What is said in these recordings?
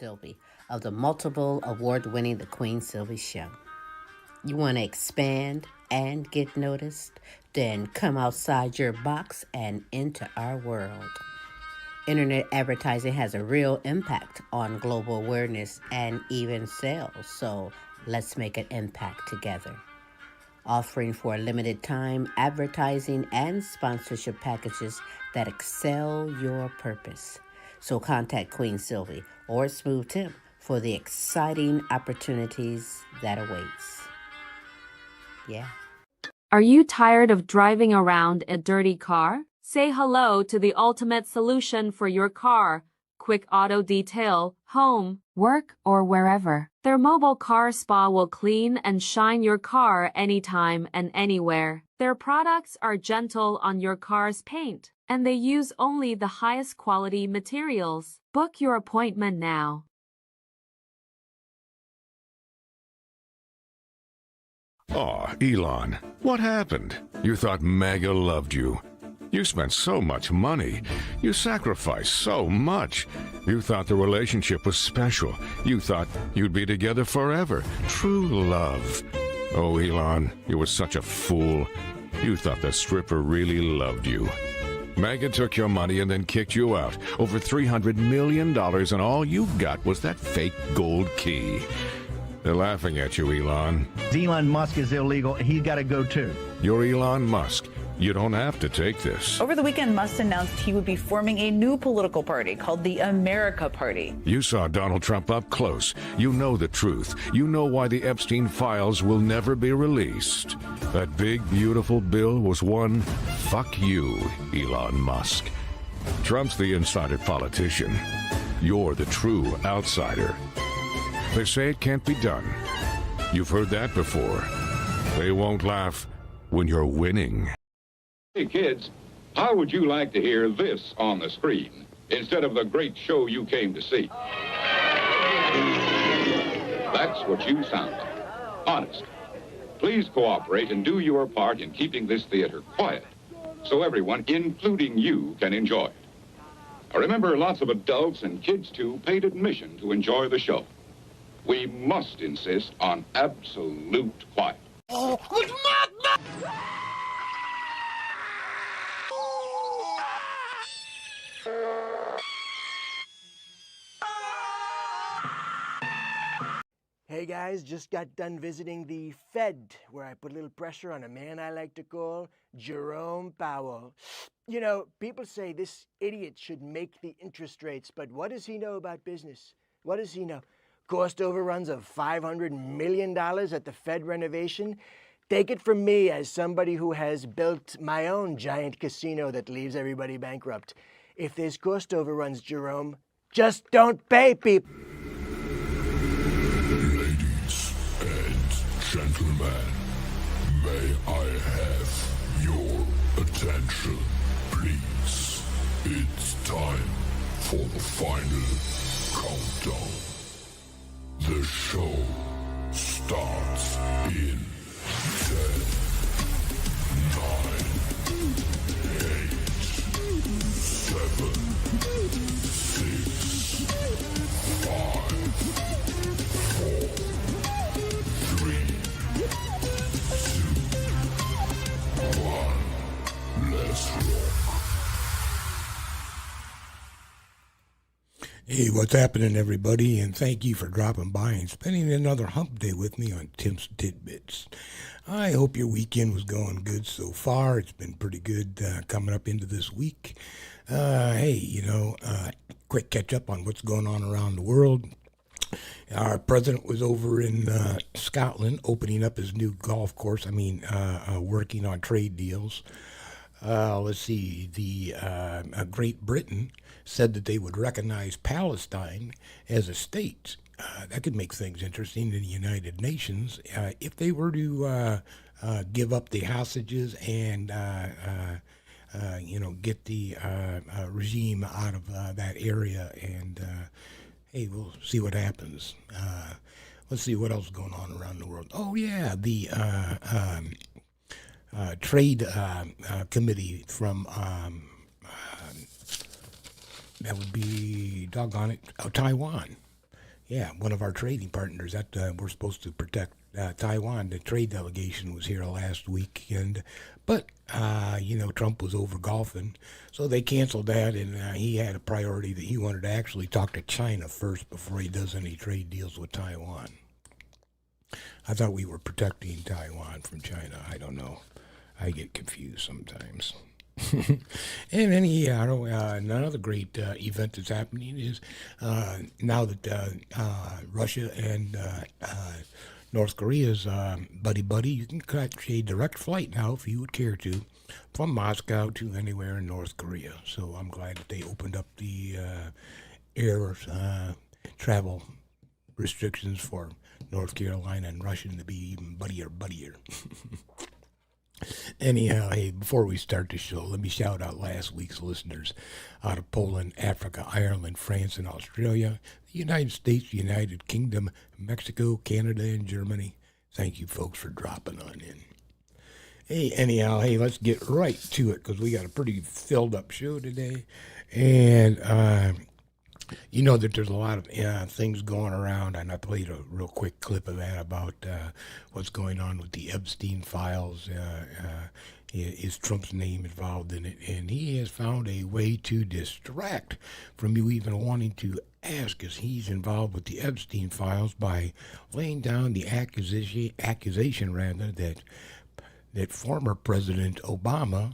Sylvie of the multiple award-winning The Queen Sylvie Show. You want to expand and get noticed? Then come outside your box and into our world. Internet advertising has a real impact on global awareness and even sales, so let's make an impact together. Offering for a limited time advertising and sponsorship packages that excel your purpose. So contact Queen Sylvie or Smooth Tim for the exciting opportunities that awaits. Yeah. Are you tired of driving around a dirty car? Say hello to the ultimate solution for your car. Quick Auto Detail, home, work, or wherever. Their mobile car spa will clean and shine your car anytime and anywhere. Their products are gentle on your car's paint, and they use only the highest quality materials. Book your appointment now. Aw, Elon, what happened? You thought MAGA loved you. You spent so much money. You sacrificed so much. You thought the relationship was special. You thought you'd be together forever. True love. Oh, Elon, you were such a fool. You thought the stripper really loved you. MAGA took your money and then kicked you out. Over $300 million, and all you got was that fake gold key. They're laughing at you, Elon. Elon Musk is illegal. He's got to go too. You're Elon Musk. You don't have to take this. Over the weekend, Musk announced he would be forming a new political party called the America Party. You saw Donald Trump up close. You know the truth. You know why the Epstein files will never be released. That big, beautiful bill was one fuck you, Elon Musk. Trump's the insider politician. You're the true outsider. They say it can't be done. You've heard that before. They won't laugh when you're winning. Hey kids, how would you like to hear this on the screen instead of the great show you came to see? That's what you sound like. Honest. Please cooperate and do your part in keeping this theater quiet so everyone, including you, can enjoy it. Now remember, lots of adults and kids too paid admission to enjoy the show. We must insist on absolute quiet. Oh, good madness! Hey guys, just got done visiting the Fed, where I put a little pressure on a man I like to call Jerome Powell. You know, people say this idiot should make the interest rates, but what does he know about business? What does he know? Cost overruns of $500 million at the Fed renovation? Take it from me as somebody who has built my own giant casino that leaves everybody bankrupt. If there's cost overruns, Jerome, just don't pay people. Ladies and gentlemen, may I have your attention, please? It's time for the final countdown. The show starts in 10, 9, 8, 7, 6, 5, 4, 3, 2, 1. Let's rock. Hey, what's happening, everybody? And thank you for dropping by and spending another hump day with me on Tim's Tidbits. I hope your weekend was going good so far. It's been pretty good coming up into this week. Hey, quick catch up on what's going on around the world. Our president was over in Scotland opening up his new golf course. Working on trade deals. Let's see, Great Britain said that they would recognize Palestine as a state. That could make things interesting in the United Nations if they were to give up the hostages and get the regime out of that area. And hey, we'll see what happens. Let's see what else is going on around the world. Oh yeah, the trade committee from that would be, doggone it, Taiwan. Yeah, one of our trading partners that we're supposed to protect Taiwan. The trade delegation was here last weekend, but Trump was over golfing, so they canceled that, and he had a priority that he wanted to actually talk to China first before he does any trade deals with Taiwan. I thought we were protecting Taiwan from China. I don't know. I get confused sometimes. And another great event that's happening is now that Russia and North Korea's buddy, you can catch a direct flight now if you would care to, from Moscow to anywhere in North Korea. So I'm glad that they opened up the air travel restrictions for North Carolina and Russia to be even buddier. Anyhow, hey, before we start the show, let me shout out last week's listeners out of Poland, Africa, Ireland, France, and Australia, the United States, the United Kingdom, Mexico, Canada, and Germany. Thank you, folks, for dropping on in. Hey, let's get right to it because we got a pretty filled up show today. And you know that there's a lot of things going around, and I played a real quick clip of that about what's going on with the Epstein files. Is Trump's name involved in it? And he has found a way to distract from you even wanting to ask if he's involved with the Epstein files by laying down the accusation that former President Obama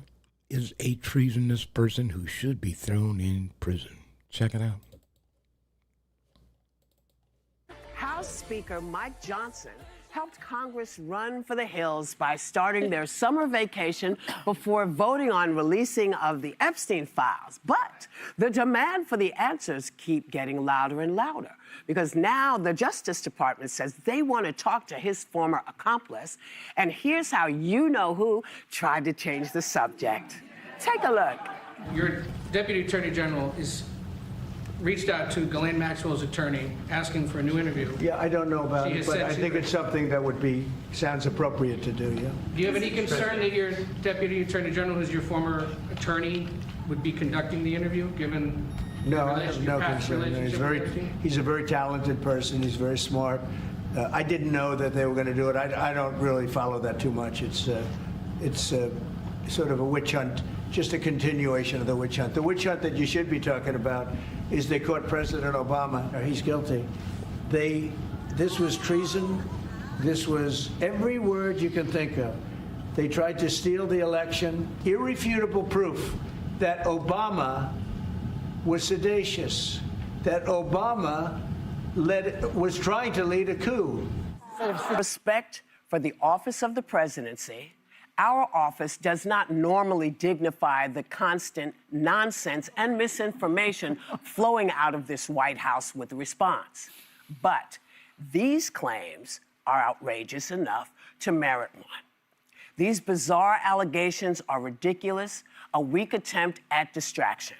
is a treasonous person who should be thrown in prison. Check it out. House Speaker Mike Johnson helped Congress run for the hills by starting their summer vacation before voting on releasing of the Epstein files. But the demand for the answers keep getting louder and louder because now the Justice Department says they want to talk to his former accomplice. And here's how you know who tried to change the subject. Take a look. Your Deputy Attorney General is reached out to Ghislaine Maxwell's attorney asking for a new interview. Yeah, I don't know about it, but I think it's something that sounds appropriate to do, yeah. Do you have any concern that your Deputy Attorney General, who's your former attorney, would be conducting the interview, given No, I have no concern. He's a very talented person. He's very smart. I didn't know that they were going to do it. I don't really follow that too much. It's sort of a witch hunt, just a continuation of the witch hunt. The witch hunt that you should be talking about is they caught President Obama. He's guilty. This was treason. This was every word you can think of. They tried to steal the election. Irrefutable proof that Obama was seditious, that Obama was trying to lead a coup. Respect for the office of the presidency, our office does not normally dignify the constant nonsense and misinformation flowing out of this White House with a response. But these claims are outrageous enough to merit one. These bizarre allegations are ridiculous, a weak attempt at distraction.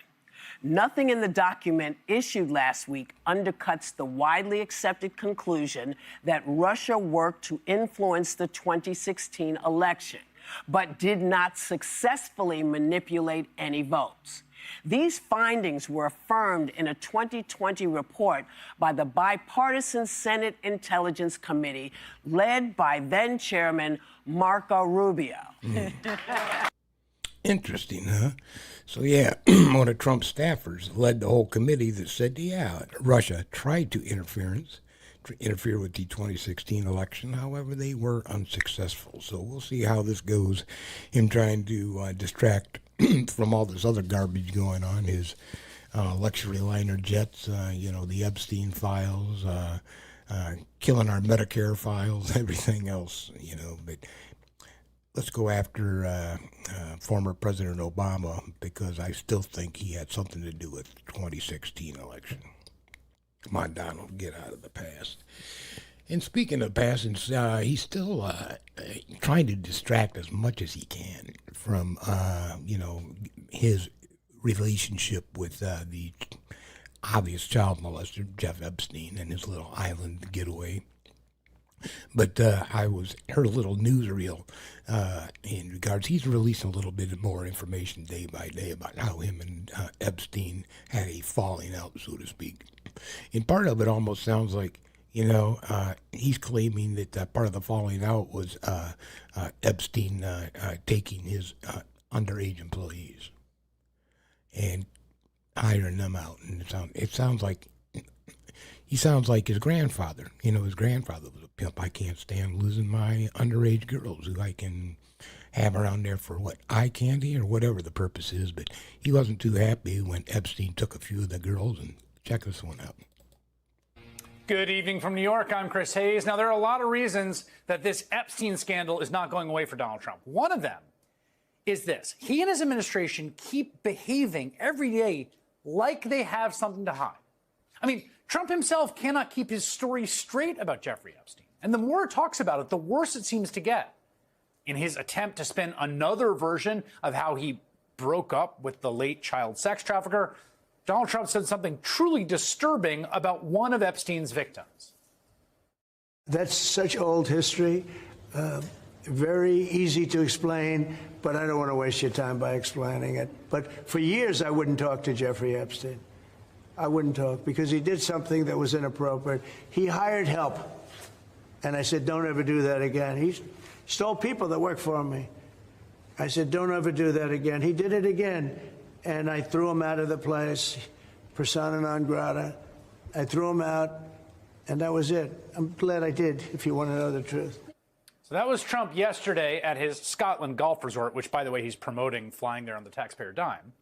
Nothing in the document issued last week undercuts the widely accepted conclusion that Russia worked to influence the 2016 election, but did not successfully manipulate any votes. These findings were affirmed in a 2020 report by the bipartisan Senate Intelligence Committee, led by then-Chairman Marco Rubio. Interesting, huh? So, yeah, one of Trump's staffers led the whole committee that said, yeah, Russia tried to interfere with the 2016 election. However, they were unsuccessful. So we'll see how this goes, him trying to distract from all this other garbage going on, his luxury liner jets, the Epstein files, killing our Medicare files, everything else, but let's go after former President Obama, because I still think he had something to do with the 2016 election. Come on, Donald, get out of the past. And speaking of past, he's still trying to distract as much as he can from, his relationship with the obvious child molester, Jeff Epstein, and his little island getaway. But I heard a little newsreel in regards. He's releasing a little bit more information day by day about how him and Epstein had a falling out, so to speak. And part of it almost sounds like, he's claiming that part of the falling out was Epstein taking his underage employees and hiring them out. And it sounds like he sounds like his grandfather. His grandfather was a pimp. I can't stand losing my underage girls who I can have around there for eye candy or whatever the purpose is. But he wasn't too happy when Epstein took a few of the girls. And check this one out. Good evening from New York. I'm Chris Hayes. Now, there are a lot of reasons that this Epstein scandal is not going away for Donald Trump. One of them is this. He and his administration keep behaving every day like they have something to hide. I mean, Trump himself cannot keep his story straight about Jeffrey Epstein. And the more he talks about it, the worse it seems to get. In his attempt to spin another version of how he broke up with the late child sex trafficker, Donald Trump said something truly disturbing about one of Epstein's victims. That's such old history, very easy to explain, but I don't want to waste your time by explaining it. But for years, I wouldn't talk to Jeffrey Epstein. I wouldn't talk because he did something that was inappropriate. He hired help. And I said, don't ever do that again. He stole people that worked for me. I said, don't ever do that again. He did it again. And I threw him out of the place, persona non grata. I threw him out, and that was it. I'm glad I did, if you want to know the truth. So that was Trump yesterday at his Scotland golf resort, which, by the way, he's promoting flying there on the taxpayer dime,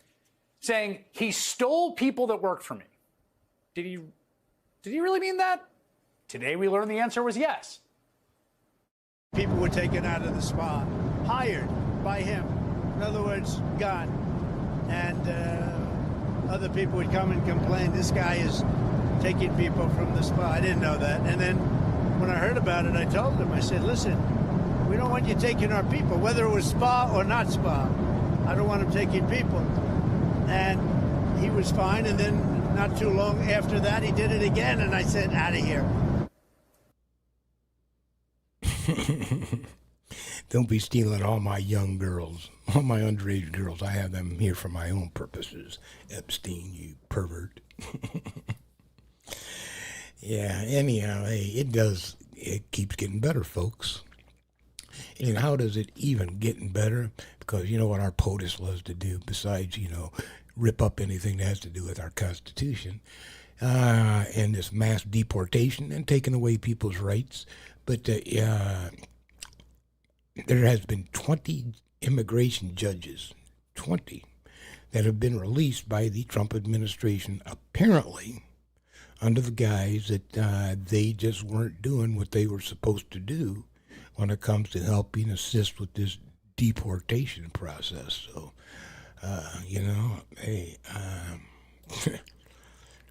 saying he stole people that worked for me. Did he really mean that? Today we learned the answer was yes. People were taken out of the spa, hired by him. In other words, gone. And other people would come and complain, this guy is taking people from the spa. I didn't know that. And then when I heard about it, I told him, I said, listen, we don't want you taking our people, whether it was spa or not spa. I don't want him taking people. And he was fine. And then not too long after that, he did it again. And I said, out of here. Don't be stealing all my young girls, all my underage girls. I have them here for my own purposes. Epstein, you pervert. Yeah, anyhow, hey, it keeps getting better, folks. And how does it even getting better? Because you know what our POTUS loves to do, besides, rip up anything that has to do with our Constitution, and this mass deportation and taking away people's rights. But there has been 20 immigration judges, 20, that have been released by the Trump administration, apparently under the guise that they just weren't doing what they were supposed to do when it comes to helping assist with this deportation process. So, hey,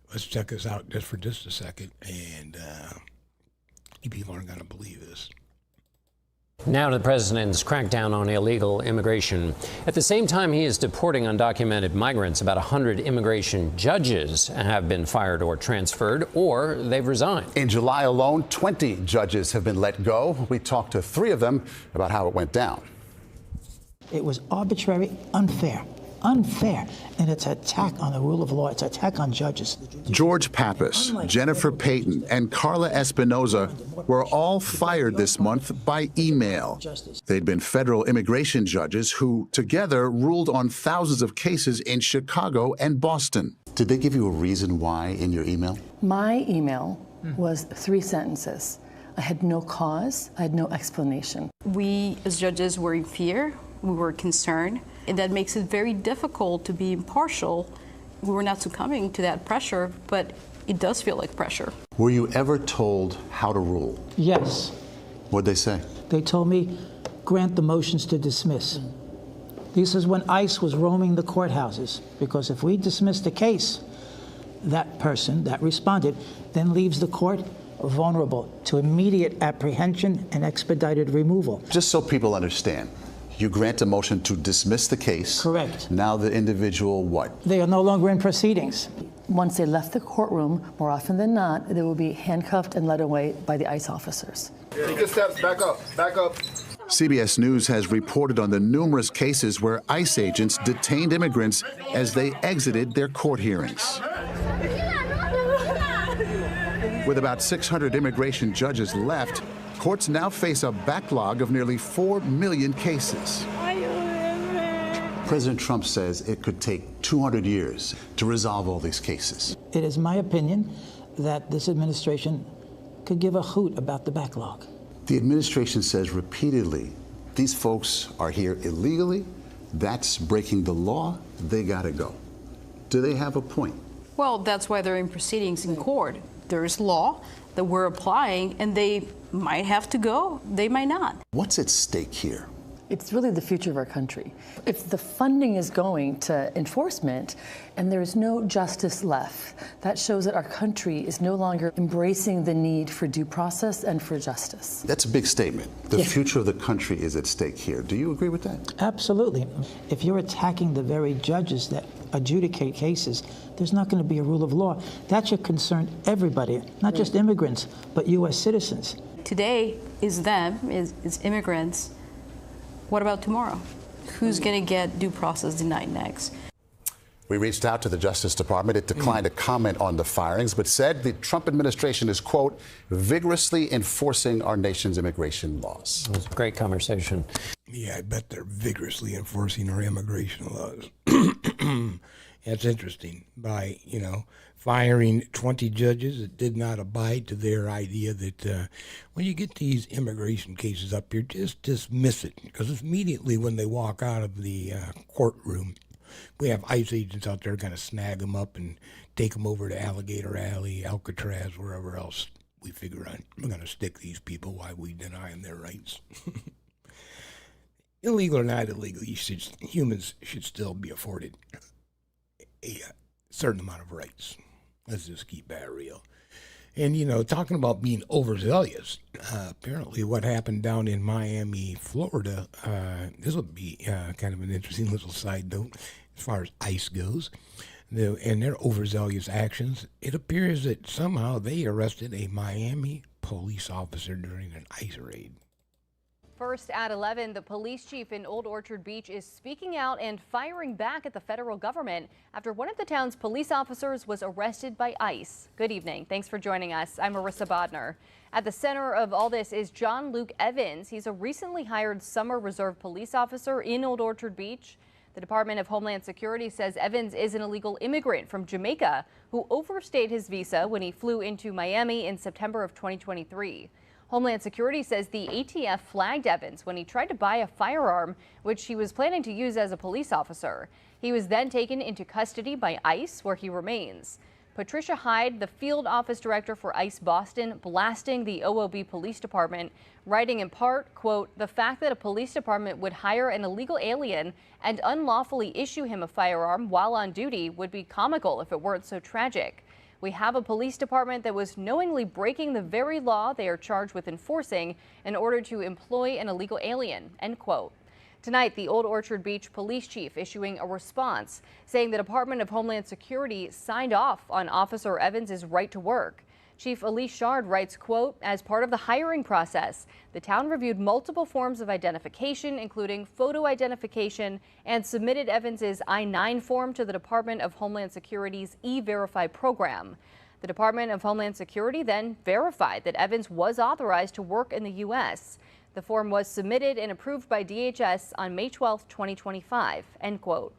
let's check this out just for just a second, and you people aren't going to believe this. Now to the president's crackdown on illegal immigration. At the same time he is deporting undocumented migrants, about 100 immigration judges have been fired or transferred, or they've resigned. In July alone, 20 judges have been let go. We talked to 3 of them about how it went down. It was arbitrary, unfair, and it's an attack on the rule of law. It's an attack on judges. George Pappas, Jennifer Payton, and Carla Espinoza were all fired this month by email. They'd been federal immigration judges who together ruled on thousands of cases in Chicago and Boston. Did they give you a reason why in your email? My email was 3 sentences. I had no cause. I had no explanation. We as judges were in fear. We were concerned. And that makes it very difficult to be impartial. We were not succumbing to that pressure, but it does feel like pressure. Were you ever told how to rule? Yes. What'd they say? They told me, grant the motions to dismiss. This is when ICE was roaming the courthouses, because if we dismiss the case, that person that responded then leaves the court vulnerable to immediate apprehension and expedited removal. Just so people understand, you grant a motion to dismiss the case. Correct. Now the individual, what? They are no longer in proceedings. Once they left the courtroom, more often than not, they will be handcuffed and led away by the ICE officers. Take your steps, back up, back up. CBS News has reported on the numerous cases where ICE agents detained immigrants as they exited their court hearings. With about 600 immigration judges left, courts now face a backlog of nearly 4 million cases. President Trump says it could take 200 years to resolve all these cases. It is my opinion that this administration could give a hoot about the backlog. The administration says repeatedly, these folks are here illegally, that's breaking the law, they gotta go. Do they have a point? Well, that's why they're in proceedings in court. There is law that we're applying, and they might have to go, they might not. What's at stake here? It's really the future of our country. If the funding is going to enforcement and there is no justice left, that shows that our country is no longer embracing the need for due process and for justice. That's a big statement. The future of the country is at stake here. Do you agree with that? Absolutely. If you're attacking the very judges that adjudicate cases, there's not going to be a rule of law. That should concern everybody, not just immigrants, but U.S. citizens. Today is them, is immigrants. What about tomorrow? Who's going to get due process denied next? We reached out to the Justice Department. It declined to comment on the firings, but said the Trump administration is, quote, vigorously enforcing our nation's immigration laws. It was a great conversation. Yeah, I bet they're vigorously enforcing our immigration laws. That's interesting. By, firing 20 judges that did not abide to their idea that when you get these immigration cases up here, just dismiss it. Because immediately when they walk out of the courtroom, we have ICE agents out there going to snag them up and take them over to Alligator Alley, Alcatraz, wherever else we figure out. We're going to stick these people while we deny them their rights. Illegal or not illegal, humans should still be afforded a certain amount of rights. Let's just keep that real. And, talking about being overzealous, apparently what happened down in Miami, Florida, this will be kind of an interesting little side note as far as ICE goes, and their overzealous actions. It appears that somehow they arrested a Miami police officer during an ICE raid. First at 11, the police chief in Old Orchard Beach is speaking out and firing back at the federal government after one of the town's police officers was arrested by ICE. Good evening. Thanks for joining us. I'm Marissa Bodner. At the center of all this is John Luke Evans. He's a recently hired summer reserve police officer in Old Orchard Beach. The Department of Homeland Security says Evans is an illegal immigrant from Jamaica who overstayed his visa when he flew into Miami in September of 2023. Homeland Security says the ATF flagged Evans when he tried to buy a firearm, which he was planning to use as a police officer. He was then taken into custody by ICE, where he remains. Patricia Hyde, the field office director for ICE Boston, blasting the OOB Police Department, writing in part, quote, "The fact that a police department would hire an illegal alien and unlawfully issue him a firearm while on duty would be comical if it weren't so tragic. We have a police department that was knowingly breaking the very law they are charged with enforcing in order to employ an illegal alien," end quote. Tonight, the Old Orchard Beach police chief issuing a response saying the Department of Homeland Security signed off on Officer Evans' right to work. Chief Elise Shard writes, quote, "As part of the hiring process, the town reviewed multiple forms of identification, including photo identification, and submitted Evans' I-9 form to the Department of Homeland Security's E-Verify program. The Department of Homeland Security then verified that Evans was authorized to work in the U.S. The form was submitted and approved by DHS on May 12, 2025, end quote.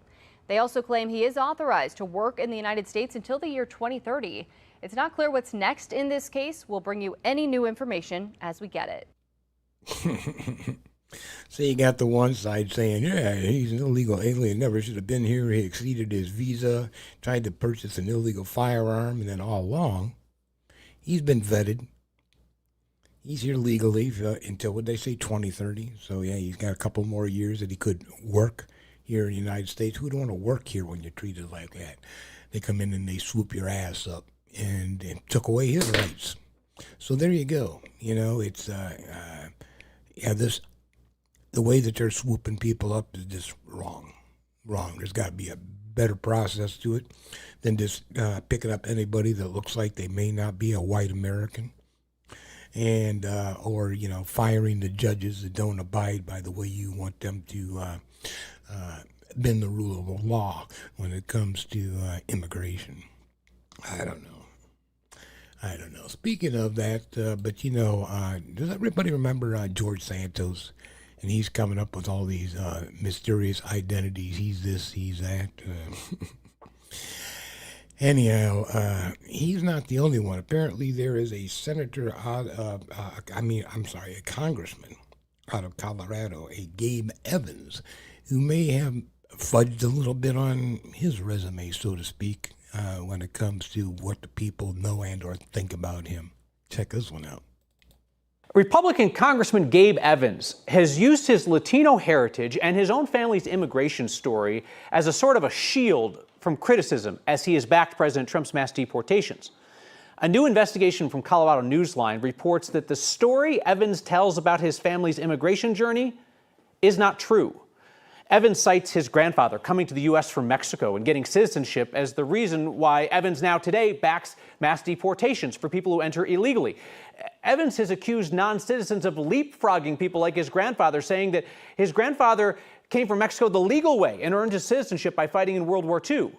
They also claim he is authorized to work in the United States until the year 2030. It's not clear what's next in this case. We'll bring you any new information as we get it. So you got the one side saying, yeah, he's an illegal alien, never should have been here. He exceeded his visa, tried to purchase an illegal firearm, and then all along, he's been vetted. He's here legally until, what they say, 2030. So, yeah, he's got a couple more years that he could work here in the United States. Who don't want to work here when you're treated like that? They come in and they swoop your ass up and took away his rights. So there you go. It's, the way that they're swooping people up is just wrong. There's got to be a better process to it than just picking up anybody that looks like they may not be a white American. And or firing the judges that don't abide by the way you want them to bend the rule of the law when it comes to immigration. I don't know. I don't know. Speaking of that, but does everybody remember George Santos? And he's coming up with all these mysterious identities. He's this, he's that. Anyhow, he's not the only one. Apparently, there is a senator a congressman out of Colorado, a Gabe Evans, who may have fudged a little bit on his resume, so to speak, when it comes to what the people know and or think about him. Check this one out. Republican Congressman Gabe Evans has used his Latino heritage and his own family's immigration story as a sort of a shield from criticism as he has backed President Trump's mass deportations. A new investigation from Colorado Newsline reports that the story Evans tells about his family's immigration journey is not true. Evans cites his grandfather coming to the U.S. from Mexico and getting citizenship as the reason why Evans now today backs mass deportations for people who enter illegally. Evans has accused non-citizens of leapfrogging people like his grandfather, saying that his grandfather came from Mexico the legal way and earned his citizenship by fighting in World War II.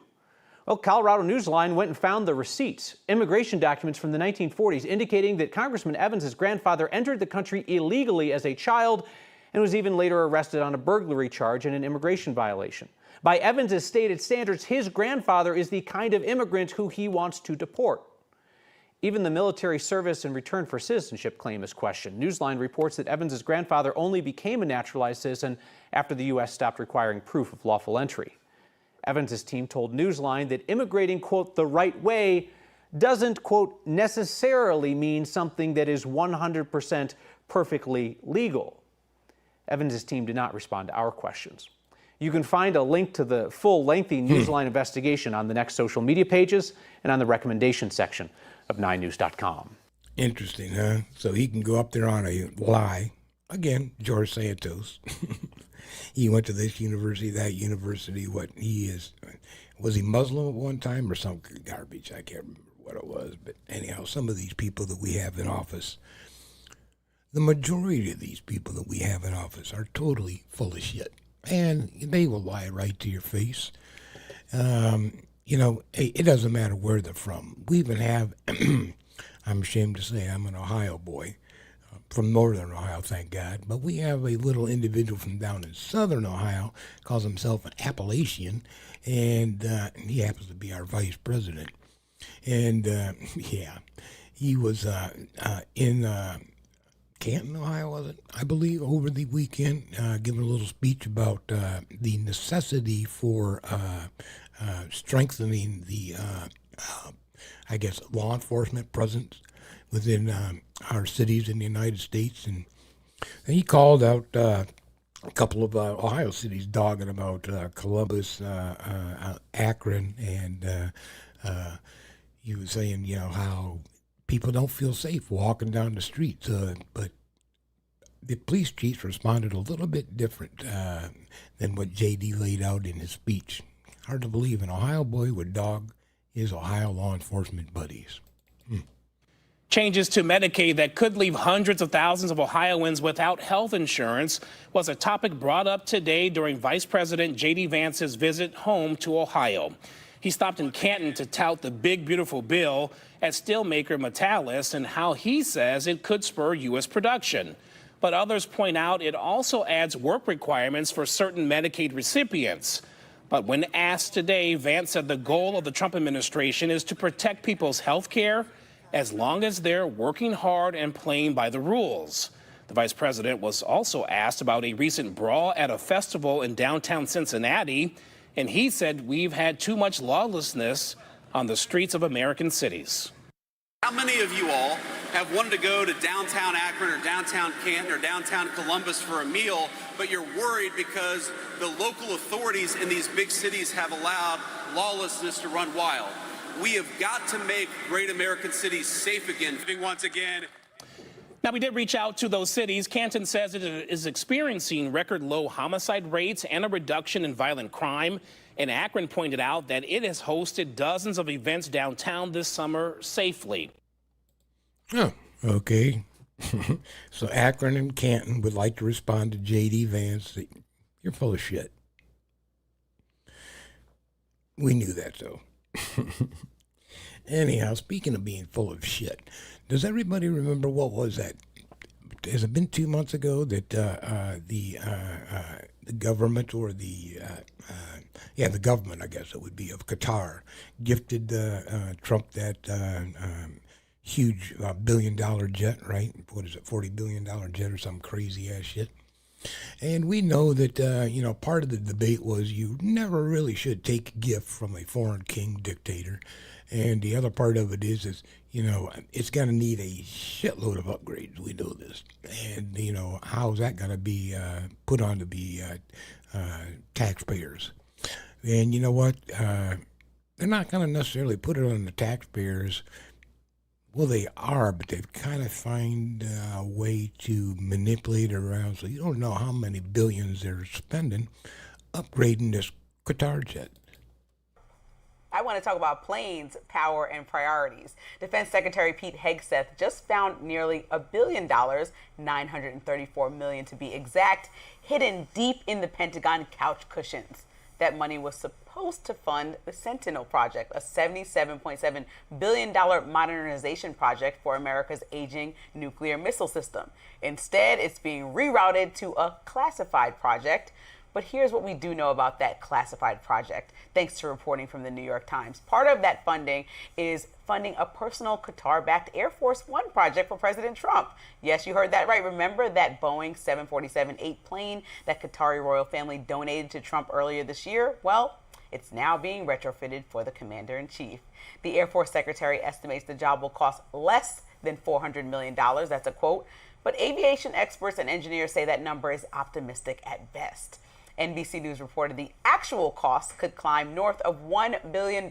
Well, Colorado Newsline went and found the receipts, immigration documents from the 1940s, indicating that Congressman Evans' grandfather entered the country illegally as a child and was even later arrested on a burglary charge and an immigration violation. By Evans' stated standards, his grandfather is the kind of immigrant who he wants to deport. Even the military service in return for citizenship claim is questioned. Newsline reports that Evans' grandfather only became a naturalized citizen after the U.S. stopped requiring proof of lawful entry. Evans' team told Newsline that immigrating, quote, the right way doesn't, quote, necessarily mean something that is 100% perfectly legal. Evans' team did not respond to our questions. You can find a link to the full lengthy Newsline investigation on the next social media pages and on the recommendation section of 9news.com. Interesting, huh? So he can go up there on a lie. Again, George Santos. He went to this university, that university, what he is. Was he Muslim at one time or some garbage? I can't remember what it was. But anyhow, some of these people that we have in office, the majority of these people that we have in office are totally full of shit. And they will lie right to your face. It doesn't matter where they're from. We even have, I'm ashamed to say, I'm an Ohio boy, from northern Ohio, thank God. But we have a little individual from down in southern Ohio, calls himself an Appalachian, and he happens to be our vice president. And, he was in Canton, Ohio, was it? I believe, over the weekend, giving a little speech about the necessity for strengthening the, law enforcement presence within our cities in the United States. And he called out a couple of Ohio cities dogging about Columbus, Akron, and he was saying, how people don't feel safe walking down the streets, but the police chiefs responded a little bit different than what J.D. laid out in his speech. Hard to believe an Ohio boy would dog his Ohio law enforcement buddies. Changes to Medicaid that could leave hundreds of thousands of Ohioans without health insurance was a topic brought up today during Vice President J.D. Vance's visit home to Ohio. He stopped in Canton to tout the big, beautiful bill at steelmaker Metallus and how he says it could spur U.S. production. But others point out it also adds work requirements for certain Medicaid recipients. But when asked today, Vance said the goal of the Trump administration is to protect people's health care as long as they're working hard and playing by the rules. The vice president was also asked about a recent brawl at a festival in downtown Cincinnati, and he said we've had too much lawlessness on the streets of American cities. How many of you all have wanted to go to downtown Akron or downtown Canton or downtown Columbus for a meal, but you're worried because the local authorities in these big cities have allowed lawlessness to run wild? We have got to make great American cities safe again. Once again. Now, we did reach out to those cities. Canton says it is experiencing record low homicide rates and a reduction in violent crime. And Akron pointed out that it has hosted dozens of events downtown this summer safely. Oh, okay. So Akron and Canton would like to respond to J.D. Vance. You're full of shit. We knew that, though. Anyhow, speaking of being full of shit, does everybody remember what was that? Has it been 2 months ago that the government or the government, I guess it would be, of Qatar gifted Trump that huge $1 billion jet, right? What is it, $40 billion jet or some crazy ass shit? And we know that, part of the debate was you never really should take a gift from a foreign king dictator. And the other part of it is it's going to need a shitload of upgrades. We know this. And, how's that going to be put on to the taxpayers? And you know what? They're not going to necessarily put it on the taxpayers. Well, they are, but they've kind of find a way to manipulate it around so you don't know how many billions they're spending upgrading this Qatar jet. I want to talk about planes, power, and priorities. Defense Secretary Pete Hegseth just found nearly $1 billion, $934 million to be exact, hidden deep in the Pentagon couch cushions. That money was supposed to fund the Sentinel project, a $77.7 billion modernization project for America's aging nuclear missile system. Instead, it's being rerouted to a classified project. But here's what we do know about that classified project, thanks to reporting from the New York Times. Part of that funding is funding a personal Qatar-backed Air Force One project for President Trump. Yes, you heard that right. Remember that Boeing 747-8 plane that Qatari royal family donated to Trump earlier this year? Well, it's now being retrofitted for the commander-in-chief. The Air Force Secretary estimates the job will cost less than $400 million. That's a quote. But aviation experts and engineers say that number is optimistic at best. NBC News reported the actual cost could climb north of $1 billion,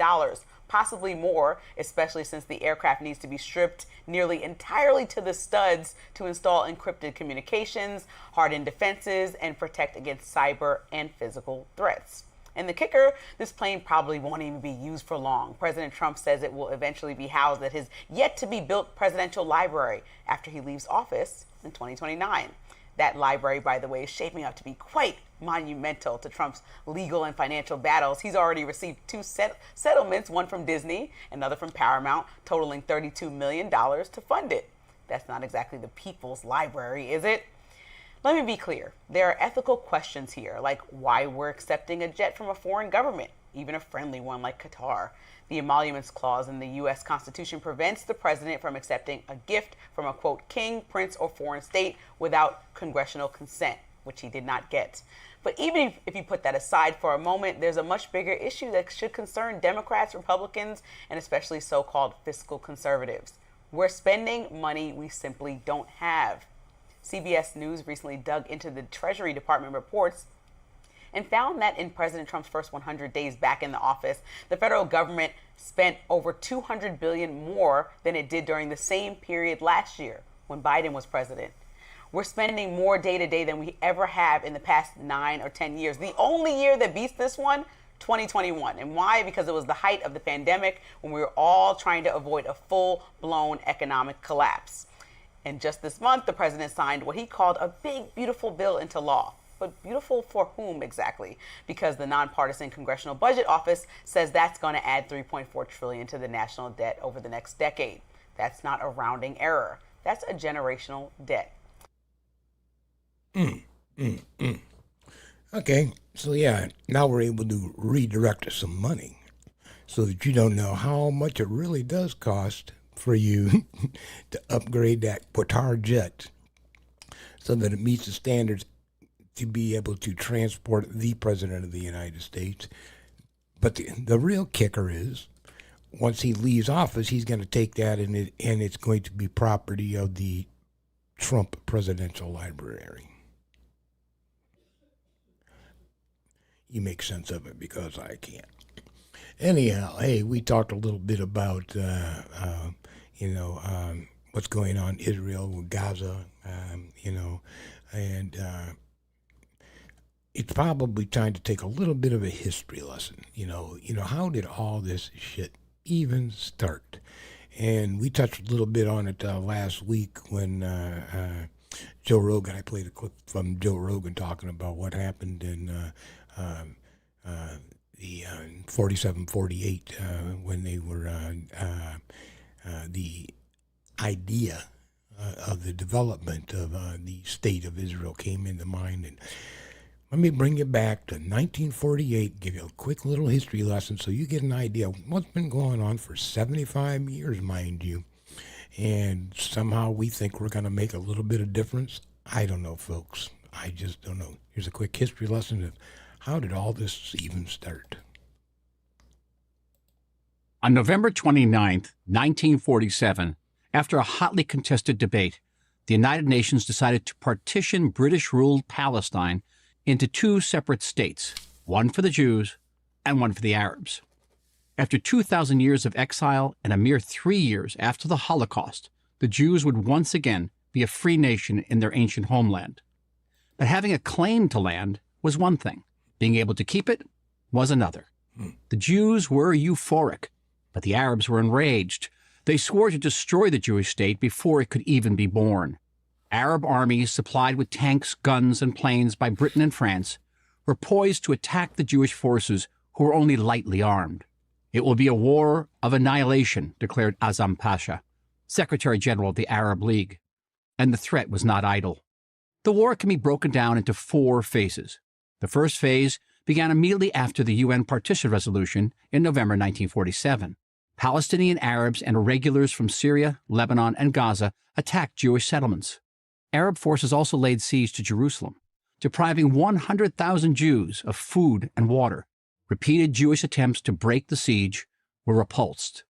possibly more, especially since the aircraft needs to be stripped nearly entirely to the studs to install encrypted communications, harden defenses, and protect against cyber and physical threats. And the kicker, this plane probably won't even be used for long. President Trump says it will eventually be housed at his yet-to-be-built presidential library after he leaves office in 2029. That library, by the way, is shaping up to be quite monumental to Trump's legal and financial battles. He's already received two settlements, one from Disney, another from Paramount, totaling $32 million to fund it. That's not exactly the people's library, is it? Let me be clear. There are ethical questions here, like why we're accepting a jet from a foreign government, even a friendly one like Qatar. The emoluments clause in the U.S. Constitution prevents the president from accepting a gift from a, quote, king, prince, or foreign state without congressional consent, which he did not get. But even if you put that aside for a moment, there's a much bigger issue that should concern Democrats, Republicans, and especially so-called fiscal conservatives. We're spending money we simply don't have. CBS News recently dug into the Treasury Department reports and found that in President Trump's first 100 days back in the office, the federal government spent over $200 billion more than it did during the same period last year when Biden was president. We're spending more day to day than we ever have in the past 9 or 10 years. The only year that beats this one, 2021. And why? Because it was the height of the pandemic when we were all trying to avoid a full-blown economic collapse. And just this month, the president signed what he called a big, beautiful bill into law. But beautiful for whom exactly? Because the nonpartisan Congressional Budget Office says that's going to add $3.4 trillion to the national debt over the next decade. That's not a rounding error. That's a generational debt. Okay, so yeah, now we're able to redirect some money so that you don't know how much it really does cost for you to upgrade that Qatar jet so that it meets the standards to be able to transport the President of the United States. But the real kicker is, once he leaves office, he's going to take that and it's going to be property of the Trump Presidential Library. You make sense of it because I can't. Anyhow, hey, we talked a little bit about, what's going on in Israel with Gaza, and it's probably time to take a little bit of a history lesson. How did all this shit even start? And we touched a little bit on it last week when Joe Rogan, I played a clip from Joe Rogan talking about what happened in the 47, 48, when they were the idea of the development of the state of Israel came into mind. And let me bring you back to 1948, give you a quick little history lesson so you get an idea of what's been going on for 75 years, mind you. And somehow we think we're going to make a little bit of difference. I don't know, folks. I just don't know. Here's a quick history lesson of how did all this even start? On November 29th, 1947, after a hotly contested debate, the United Nations decided to partition British-ruled Palestine into two separate states, one for the Jews and one for the Arabs. After 2,000 years of exile and a mere 3 years after the Holocaust, the Jews would once again be a free nation in their ancient homeland. But having a claim to land was one thing. Being able to keep it was another. The Jews were euphoric, but the Arabs were enraged. They swore to destroy the Jewish state before it could even be born. Arab armies supplied with tanks, guns, and planes by Britain and France were poised to attack the Jewish forces who were only lightly armed. It will be a war of annihilation, declared Azam Pasha, Secretary General of the Arab League. And the threat was not idle. The war can be broken down into 4 phases. The first phase began immediately after the UN Partition Resolution in November 1947. Palestinian Arabs and irregulars from Syria, Lebanon, and Gaza attacked Jewish settlements. Arab forces also laid siege to Jerusalem, depriving 100,000 Jews of food and water. Repeated Jewish attempts to break the siege were repulsed.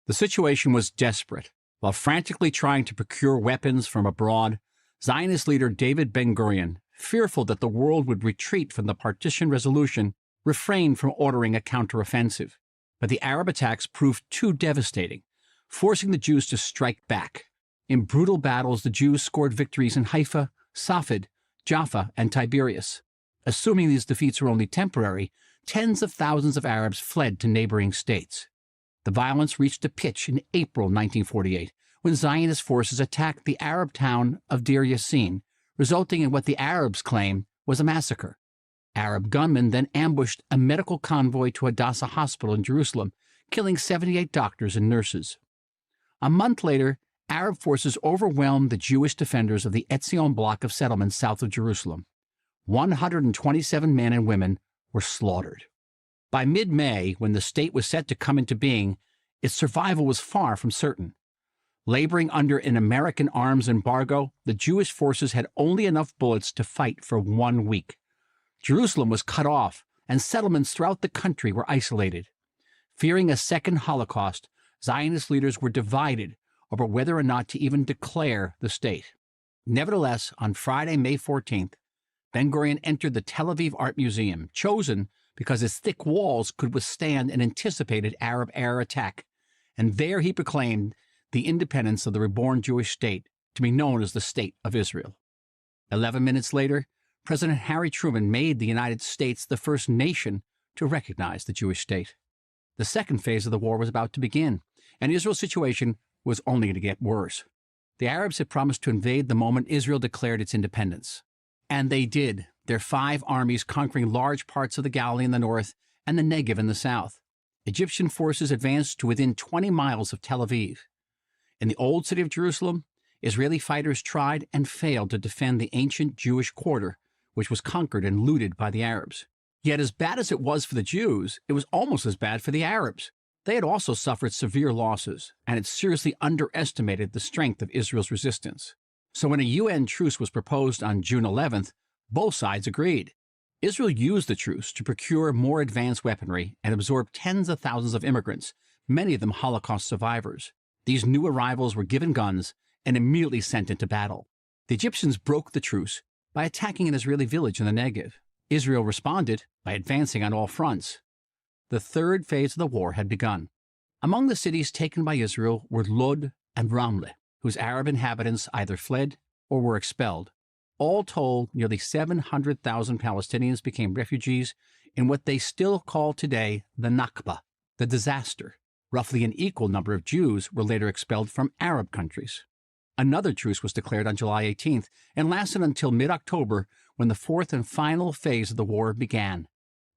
The situation was desperate. While frantically trying to procure weapons from abroad, Zionist leader David Ben-Gurion, fearful that the world would retreat from the partition resolution, refrained from ordering a counteroffensive. But the Arab attacks proved too devastating, forcing the Jews to strike back. In brutal battles, the Jews scored victories in Haifa, Safed, Jaffa, and Tiberias. Assuming these defeats were only temporary, tens of thousands of Arabs fled to neighboring states. The violence reached a pitch in April 1948, when Zionist forces attacked the Arab town of Deir Yassin, resulting in what the Arabs claim was a massacre. Arab gunmen then ambushed a medical convoy to Hadassah Hospital in Jerusalem, killing 78 doctors and nurses. A month later, Arab forces overwhelmed the Jewish defenders of the Etzion block of settlements south of Jerusalem. 127 men and women were slaughtered. By mid-May, when the state was set to come into being, its survival was far from certain. Laboring under an American arms embargo, the Jewish forces had only enough bullets to fight for 1 week. Jerusalem was cut off, and settlements throughout the country were isolated. Fearing a second Holocaust, Zionist leaders were divided over whether or not to even declare the state. Nevertheless, on Friday, May 14th, Ben-Gurion entered the Tel Aviv Art Museum, chosen because its thick walls could withstand an anticipated Arab air attack, and there he proclaimed the independence of the reborn Jewish state to be known as the State of Israel. 11 minutes later, President Harry Truman made the United States the first nation to recognize the Jewish state. The second phase of the war was about to begin, and Israel's situation was only to get worse. The Arabs had promised to invade the moment Israel declared its independence. And they did, their 5 armies conquering large parts of the Galilee in the north and the Negev in the south. Egyptian forces advanced to within 20 miles of Tel Aviv. In the old city of Jerusalem, Israeli fighters tried and failed to defend the ancient Jewish quarter, which was conquered and looted by the Arabs. Yet as bad as it was for the Jews, it was almost as bad for the Arabs. They had also suffered severe losses, and had seriously underestimated the strength of Israel's resistance. So when a UN truce was proposed on June 11th, both sides agreed. Israel used the truce to procure more advanced weaponry and absorb tens of thousands of immigrants, many of them Holocaust survivors. These new arrivals were given guns and immediately sent into battle. The Egyptians broke the truce by attacking an Israeli village in the Negev. Israel responded by advancing on all fronts. The third phase of the war had begun. Among the cities taken by Israel were Lod and Ramleh, whose Arab inhabitants either fled or were expelled. All told, nearly 700,000 Palestinians became refugees in what they still call today the Nakba, the disaster. Roughly an equal number of Jews were later expelled from Arab countries. Another truce was declared on July 18th and lasted until mid-October, when the fourth and final phase of the war began.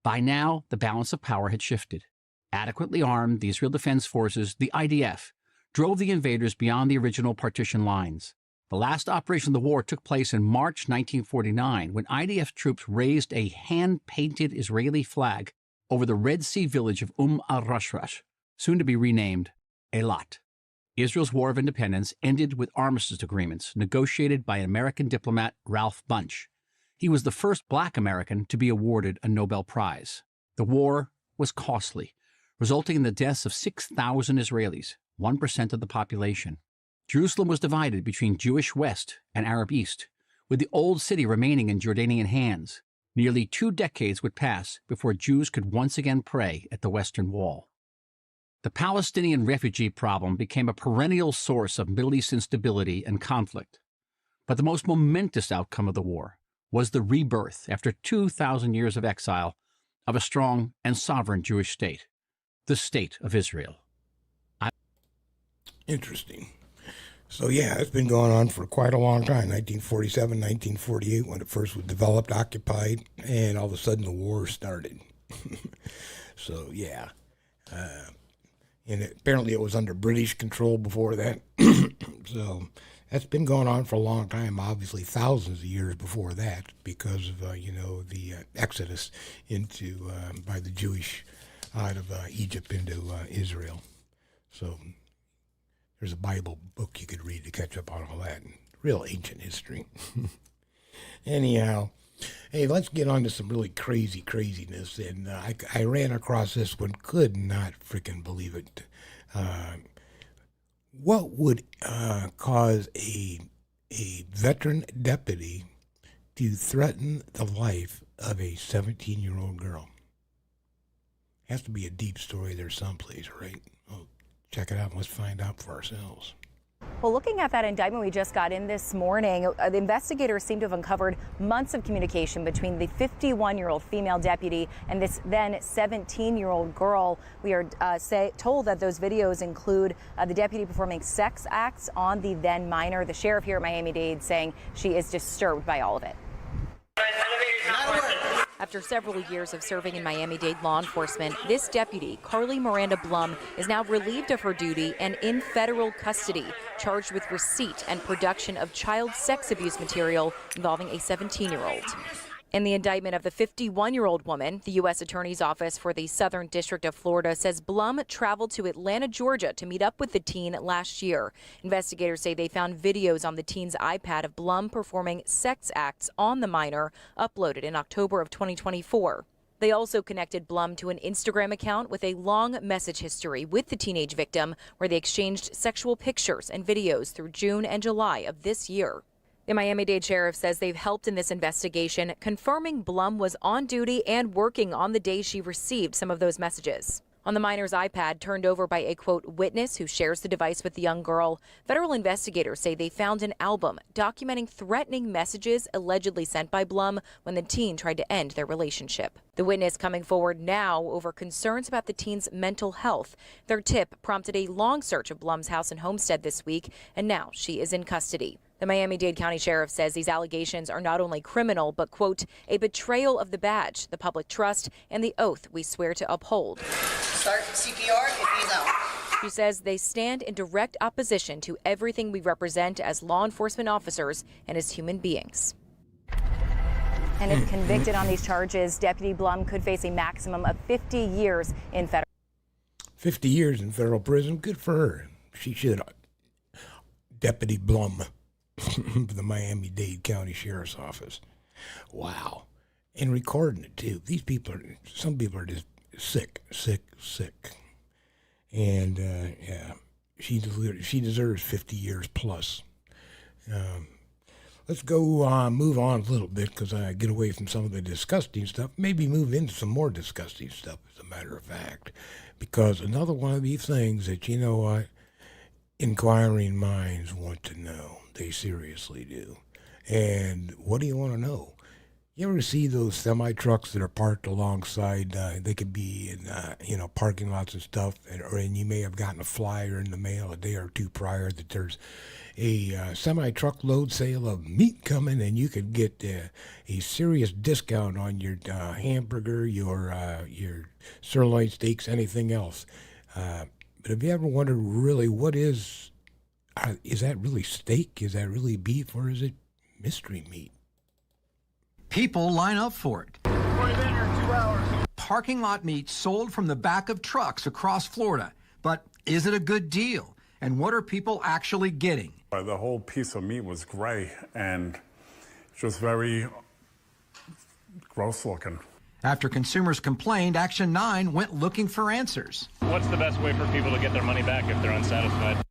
By now, the balance of power had shifted. Adequately armed, the Israel Defense Forces, the IDF, drove the invaders beyond the original partition lines. The last operation of the war took place in March 1949, when IDF troops raised a hand-painted Israeli flag over the Red Sea village of al-Rashrash, soon to be renamed Eilat. Israel's War of Independence ended with armistice agreements negotiated by American diplomat Ralph Bunche. He was the first black American to be awarded a Nobel Prize. The war was costly, resulting in the deaths of 6,000 Israelis, 1% of the population. Jerusalem was divided between Jewish West and Arab East, with the Old City remaining in Jordanian hands. Nearly 2 decades would pass before Jews could once again pray at the Western Wall. The Palestinian refugee problem became a perennial source of Middle East instability and conflict. But the most momentous outcome of the war was the rebirth, after 2,000 years of exile, of a strong and sovereign Jewish state, the State of Israel. Interesting. So yeah, it's been going on for quite a long time, 1947, 1948, when it first was developed, occupied, and all of a sudden the war started. So yeah. And apparently it was under British control before that. So that's been going on for a long time, obviously thousands of years before that, because of, the exodus into by the Jewish out of Egypt into Israel. So there's a Bible book you could read to catch up on all that. Real ancient history. Anyhow, hey, let's get on to some really craziness. And I ran across this one, could not freaking believe it. What would cause a veteran deputy to threaten the life of a 17-year-old girl? Has to be a deep story there someplace, right? Well, check it out. Let's find out for ourselves. Well, looking at that indictment we just got in this morning, the investigators seem to have uncovered months of communication between the 51-year-old female deputy and this then 17-year-old girl. We are told that those videos include the deputy performing sex acts on the then minor. The sheriff here at Miami-Dade saying she is disturbed by all of it. After several years of serving in Miami-Dade law enforcement, this deputy, Carly Miranda Blum, is now relieved of her duty and in federal custody, charged with receipt and production of child sex abuse material involving a 17-year-old. In the indictment of the 51-year-old woman, the U.S. Attorney's Office for the Southern District of Florida says Blum traveled to Atlanta, Georgia to meet up with the teen last year. Investigators say they found videos on the teen's iPad of Blum performing sex acts on the minor, uploaded in October of 2024. They also connected Blum to an Instagram account with a long message history with the teenage victim, where they exchanged sexual pictures and videos through June and July of this year. The Miami-Dade sheriff says they've helped in this investigation, confirming Blum was on duty and working on the day she received some of those messages. On the minor's iPad, turned over by a, quote, witness who shares the device with the young girl, federal investigators say they found an album documenting threatening messages allegedly sent by Blum when the teen tried to end their relationship. The witness coming forward now over concerns about the teen's mental health. Their tip prompted a long search of Blum's house in Homestead this week, and now she is in custody. The Miami-Dade County Sheriff says these allegations are not only criminal, but, quote, a betrayal of the badge, the public trust, and the oath we swear to uphold. Start CPR if he's out. She says they stand in direct opposition to everything we represent as law enforcement officers and as human beings. And if convicted on these charges, Deputy Blum could face a maximum of 50 years in federal. 50 years in federal prison? Good for her. She should. Deputy Blum. The Miami-Dade County Sheriff's Office. Wow. And recording it, too. Some people are just sick. And, yeah, she deserves 50 years plus. Let's go move on a little bit, because I get away from some of the disgusting stuff. Maybe move into some more disgusting stuff, as a matter of fact. Because another one of these things that, you know what, inquiring minds want to know. They seriously do. And what do you want to know? You ever see those semi-trucks that are parked alongside, they could be in, parking lots and stuff, and you may have gotten a flyer in the mail a day or two prior that there's a semi-truckload sale of meat coming, and you could get a serious discount on your hamburger, your sirloin steaks, anything else. But have you ever wondered really what is that really steak? Is that really beef, or is it mystery meat? People line up for it. Parking lot meat sold from the back of trucks across Florida. But is it a good deal? And what are people actually getting? The whole piece of meat was gray and just very gross looking. After consumers complained, Action 9 went looking for answers. What's the best way for people to get their money back if they're unsatisfied?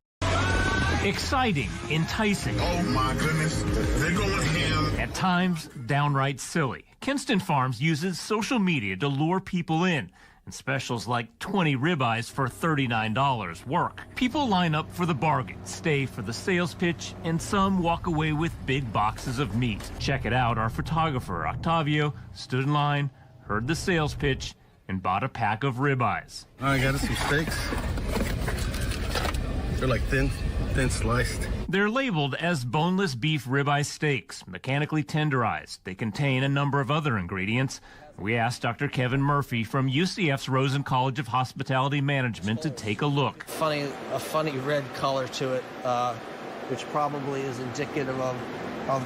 Exciting, enticing. Oh my goodness, they're going ham. At times, downright silly. Kinston Farms uses social media to lure people in, and specials like 20 ribeyes for $39 work. People line up for the bargain, stay for the sales pitch, and some walk away with big boxes of meat. Check it out, our photographer, Octavio, stood in line, heard the sales pitch, and bought a pack of ribeyes. I got us some steaks. They're like thin sliced. They're labeled as boneless beef ribeye steaks, mechanically tenderized. They contain a number of other ingredients. We asked Dr. Kevin Murphy from UCF's Rosen College of Hospitality Management to take a look. A funny red color to it, which probably is indicative of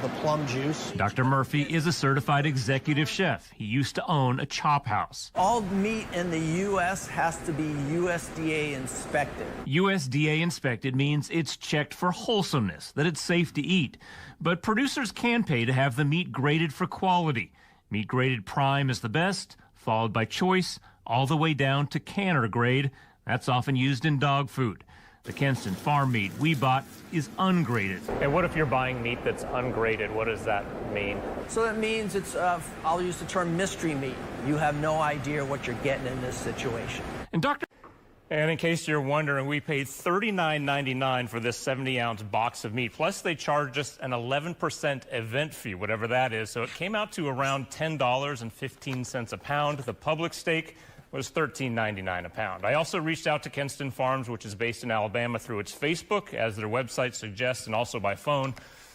the plum juice. Dr. Murphy is a certified executive chef. He used to own a chop house. All meat in the U.S. has to be USDA inspected. USDA inspected means it's checked for wholesomeness, that it's safe to eat. But producers can pay to have the meat graded for quality. Meat graded prime is the best, followed by choice, all the way down to canner grade. That's often used in dog food. The Kinston farm meat we bought is ungraded. And what if you're buying meat that's ungraded? What does that mean? So that means it's, I'll use the term mystery meat. You have no idea what you're getting in this situation. And in case you're wondering, we paid $39.99 for this 70-ounce box of meat. Plus, they charged us an 11% event fee, whatever that is. So it came out to around $10.15 a pound. The public steak was $13.99 a pound. I also reached out to Kinston Farms, which is based in Alabama, through its Facebook, as their website suggests, and also by phone.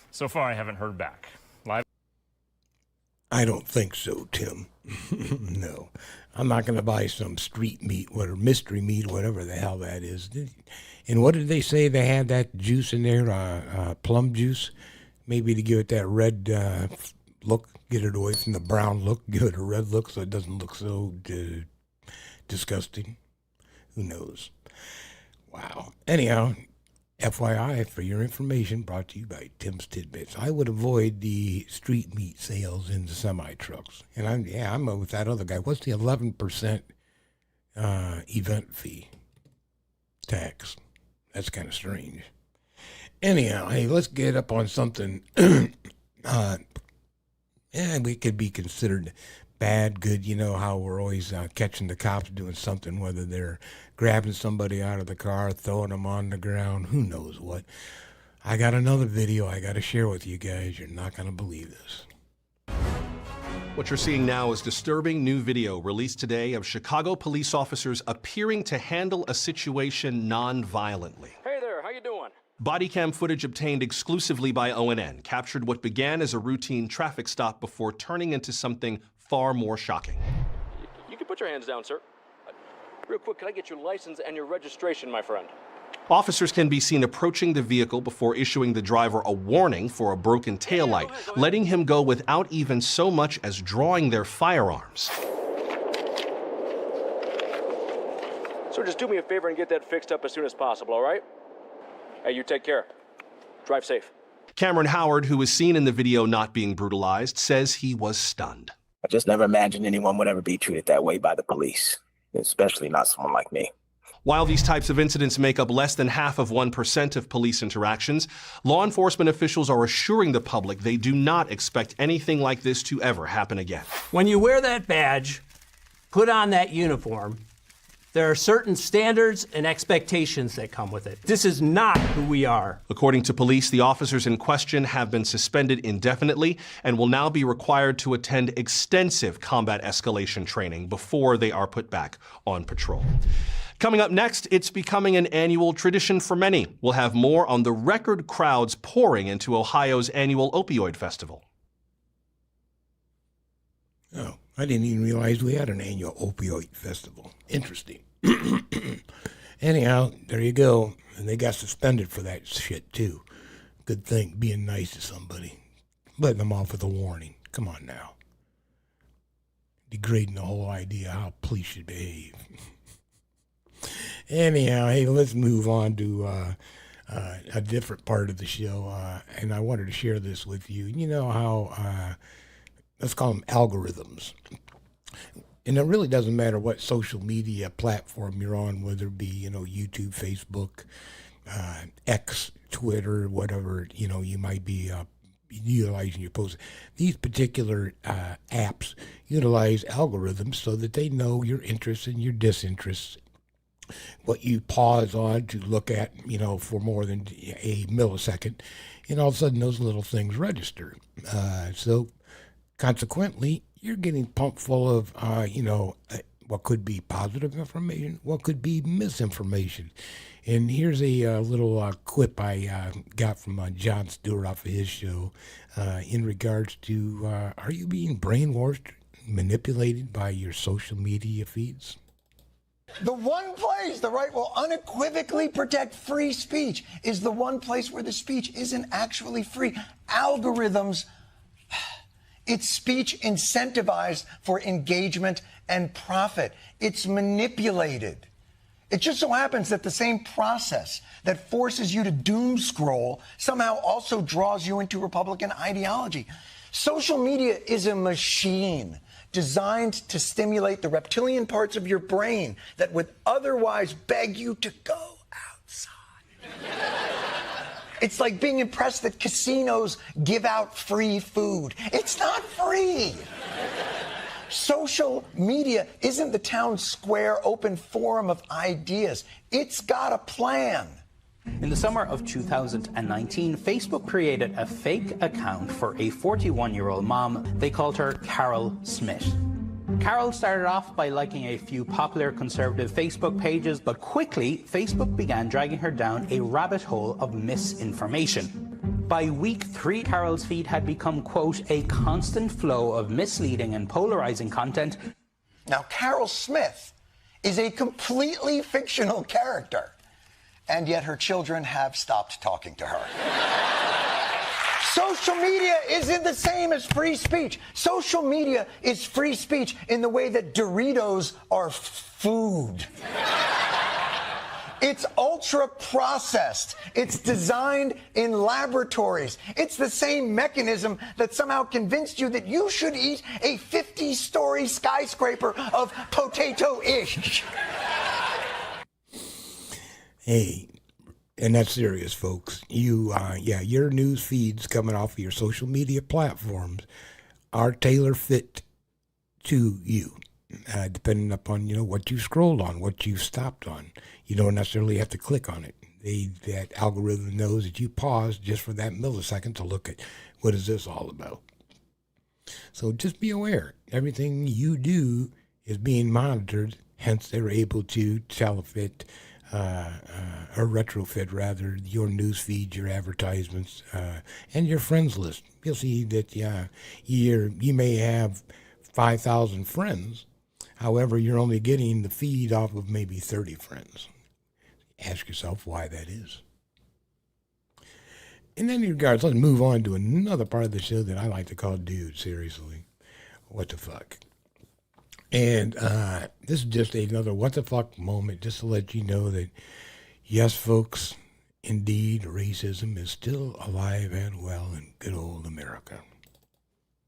So far, I haven't heard back. I don't think so, Tim. No. I'm not going to buy some street meat, mystery meat, whatever the hell that is. And what did they say they had that juice in there, plum juice? Maybe to give it that red look, get it away from the brown look, give it a red look so it doesn't look so disgusting. Who knows? Wow. Anyhow, FYI, for your information, brought to you by Tim's Tidbits. I would avoid the street meat sales in the semi-trucks. And I'm with that other guy. What's the 11% event fee tax? That's kind of strange. Anyhow, hey, let's get up on something. We could be considered bad, good. You know how we're always catching the cops doing something, whether they're grabbing somebody out of the car, throwing them on the ground, who knows what. I got another video I got to share with you guys. You're not going to believe this. What you're seeing now is disturbing new video released today of Chicago police officers appearing to handle a situation non-violently. Hey there, how you doing? Body cam footage obtained exclusively by ONN captured what began as a routine traffic stop before turning into something far more shocking. You can put your hands down, sir. Real quick, can I get your license and your registration, my friend? Officers can be seen approaching the vehicle before issuing the driver a warning for a broken taillight, letting him go without even so much as drawing their firearms. Sir, just do me a favor and get that fixed up as soon as possible, all right? Hey, you take care. Drive safe. Cameron Howard, who was seen in the video not being brutalized, says he was stunned. I just never imagined anyone would ever be treated that way by the police, especially not someone like me. While these types of incidents make up less than half of 1% of police interactions, law enforcement officials are assuring the public they do not expect anything like this to ever happen again. When you wear that badge, put on that uniform, There are certain standards and expectations that come with it. This is not who we are. According to police, the officers in question have been suspended indefinitely and will now be required to attend extensive combat escalation training before they are put back on patrol. Coming up next, it's becoming an annual tradition for many. We'll have more on the record crowds pouring into Ohio's annual opioid festival. Oh, I didn't even realize we had an annual opioid festival. Interesting. Anyhow, there you go. And they got suspended for that shit, too. Good thing, being nice to somebody. Letting them off with a warning. Come on now. Degrading the whole idea how police should behave. Anyhow, hey, let's move on to a different part of the show. And I wanted to share this with you. You know how, let's call them algorithms. And it really doesn't matter what social media platform you're on, whether it be, YouTube, Facebook, X, Twitter, whatever, you might be utilizing your posts. These particular apps utilize algorithms so that they know your interests and your disinterests, what you pause on to look at, for more than a millisecond, and all of a sudden those little things register. So consequently, you're getting pumped full of, what could be positive information, what could be misinformation. And here's a little quip I got from Jon Stewart off of his show in regards to, are you being brainwashed, manipulated by your social media feeds? The one place the right will unequivocally protect free speech is the one place where the speech isn't actually free. Algorithms. It's speech incentivized for engagement and profit. It's manipulated. It just so happens that the same process that forces you to doom scroll somehow also draws you into Republican ideology. Social media is a machine designed to stimulate the reptilian parts of your brain that would otherwise beg you to go outside. It's like being impressed that casinos give out free food. It's not free. Social media isn't the town square open forum of ideas. It's got a plan. In the summer of 2019, Facebook created a fake account for a 41-year-old mom. They called her Carol Smith. Carol started off by liking a few popular conservative Facebook pages, but quickly, Facebook began dragging her down a rabbit hole of misinformation. By week 3, Carol's feed had become, quote, a constant flow of misleading and polarizing content. Now, Carol Smith is a completely fictional character, and yet her children have stopped talking to her. Social media isn't the same as free speech. Social media is free speech in the way that Doritos are food. It's ultra-processed. It's designed in laboratories. It's the same mechanism that somehow convinced you that you should eat a 50-story skyscraper of potato-ish. Hey, and that's serious, folks. Your news feeds coming off of your social media platforms are tailor-fit to you, depending upon, what you scrolled on, what you stopped on. You don't necessarily have to click on it. That algorithm knows that you paused just for that millisecond to look at what is this all about. So just be aware. Everything you do is being monitored, hence they're able to telefit or retrofit rather your news feed, your advertisements, and your friends list. You'll see that you may have 5,000 friends. However, you're only getting the feed off of maybe 30 friends. Ask yourself why that is. In any regards, let's move on to another part of the show that I like to call Dude, seriously. What the fuck? And this is just another what the fuck moment, just to let you know that, yes, folks, indeed, racism is still alive and well in good old America.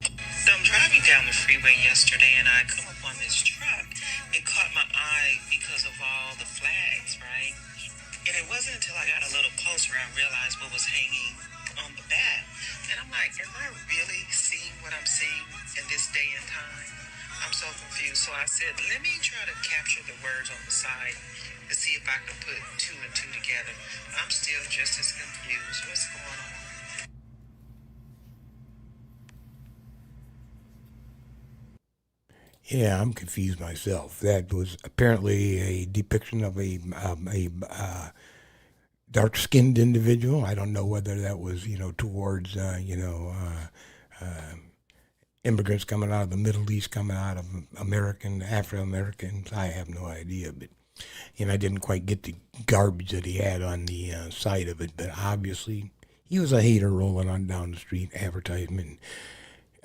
So I'm driving down the freeway yesterday, and I come up on this truck. It caught my eye because of all the flags, right? And it wasn't until I got a little closer I realized what was hanging on the back. And I'm I'm like, am I really seeing what I'm seeing in this day and time? I'm so confused. So I said, let me try to capture the words on the side to see if I can put two and two together. I'm still just as confused. What's going on? Yeah, I'm confused myself. That was apparently a depiction of a dark-skinned individual. I don't know whether that was, towards, immigrants coming out of the Middle East, coming out of Afro-Americans. I have no idea, but I didn't quite get the garbage that he had on the side of it. But obviously, he was a hater rolling on down the street, advertisement.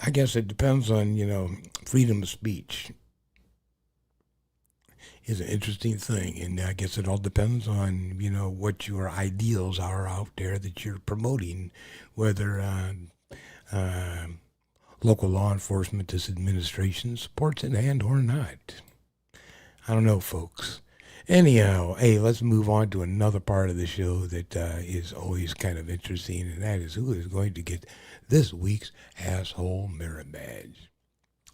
I guess it depends on, freedom of speech is an interesting thing. And I guess it all depends on, what your ideals are out there that you're promoting, whether local law enforcement, this administration supports it and or not. I don't know, folks. Anyhow, hey, let's move on to another part of the show that is always kind of interesting, and that is who is going to get this week's Asshole Merit Badge.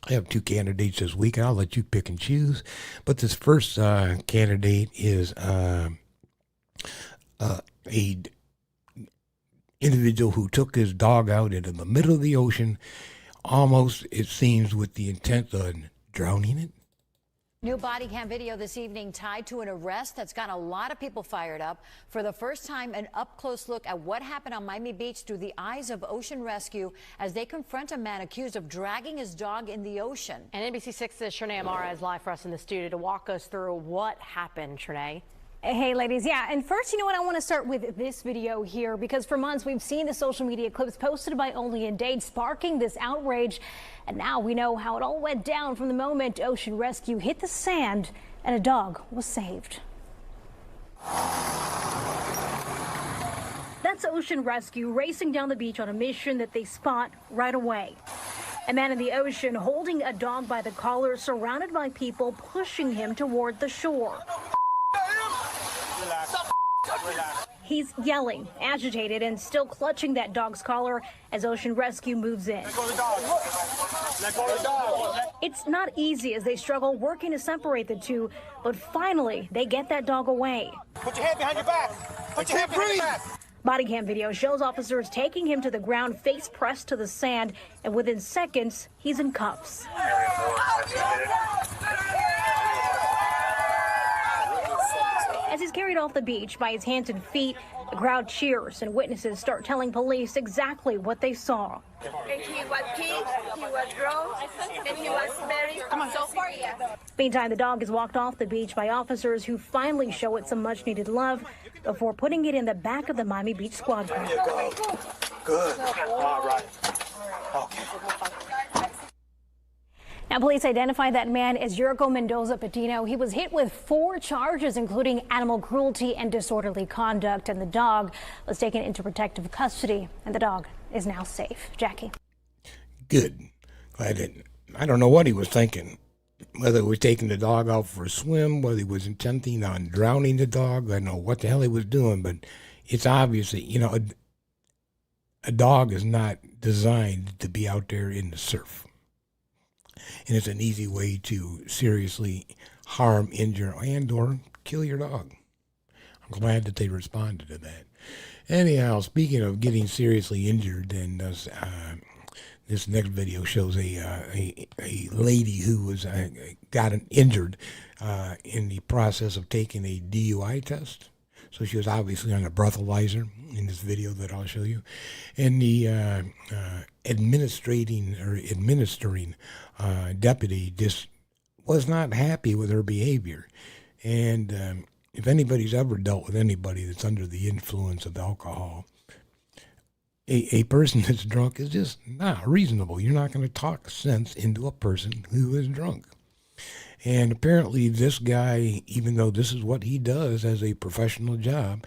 I have two candidates this week, and I'll let you pick and choose. But this first candidate is a individual who took his dog out into the middle of the ocean, almost, it seems, with the intent of drowning it. New body cam video this evening tied to an arrest that's got a lot of people fired up. For the first time, an up-close look at what happened on Miami Beach through the eyes of Ocean Rescue as they confront a man accused of dragging his dog in the ocean. And NBC6's Shanae Amara is live for us in the studio to walk us through what happened, Shanae. Hey, ladies. Yeah, and first, I want to start with this video here because for months we've seen the social media clips posted by Only in Dade sparking this outrage. And now we know how it all went down from the moment Ocean Rescue hit the sand and a dog was saved. That's Ocean Rescue racing down the beach on a mission that they spot right away. A man in the ocean holding a dog by the collar, surrounded by people pushing him toward the shore. He's yelling, agitated, and still clutching that dog's collar as Ocean Rescue moves in. It's not easy as they struggle working to separate the two, but finally they get that dog away. Put your hand behind your back. Put your hand behind your back. Body cam video shows officers taking him to the ground, face pressed to the sand, and within seconds, he's in cuffs. As he's carried off the beach by his hands and feet, the crowd cheers and witnesses start telling police exactly what they saw. He was kicked, he was grown, and he was very so far, yeah. Meantime, the dog is walked off the beach by officers who finally show it some much-needed love before putting it in the back of the Miami Beach squad car. There you go. Good. All right. Okay. Now, police identified that man as Yurko Mendoza Patino. He was hit with 4 charges, including animal cruelty and disorderly conduct, and the dog was taken into protective custody, and the dog is now safe. Jackie. Good. Glad that. I don't know what he was thinking. Whether he was taking the dog out for a swim, whether he was intending on drowning the dog, I don't know what the hell he was doing, but it's obvious that, a dog is not designed to be out there in the surf. And it's an easy way to seriously harm, injure, and or kill your dog. I'm glad that they responded to that. Anyhow, speaking of getting seriously injured, and this next video shows a lady who was got injured in the process of taking a DUI test. So she was obviously on a breathalyzer in this video that I'll show you. And the administering deputy just was not happy with her behavior. And if anybody's ever dealt with anybody that's under the influence of alcohol, a person that's drunk is just not reasonable. You're not going to talk sense into a person who is drunk. And apparently this guy, even though this is what he does as a professional job,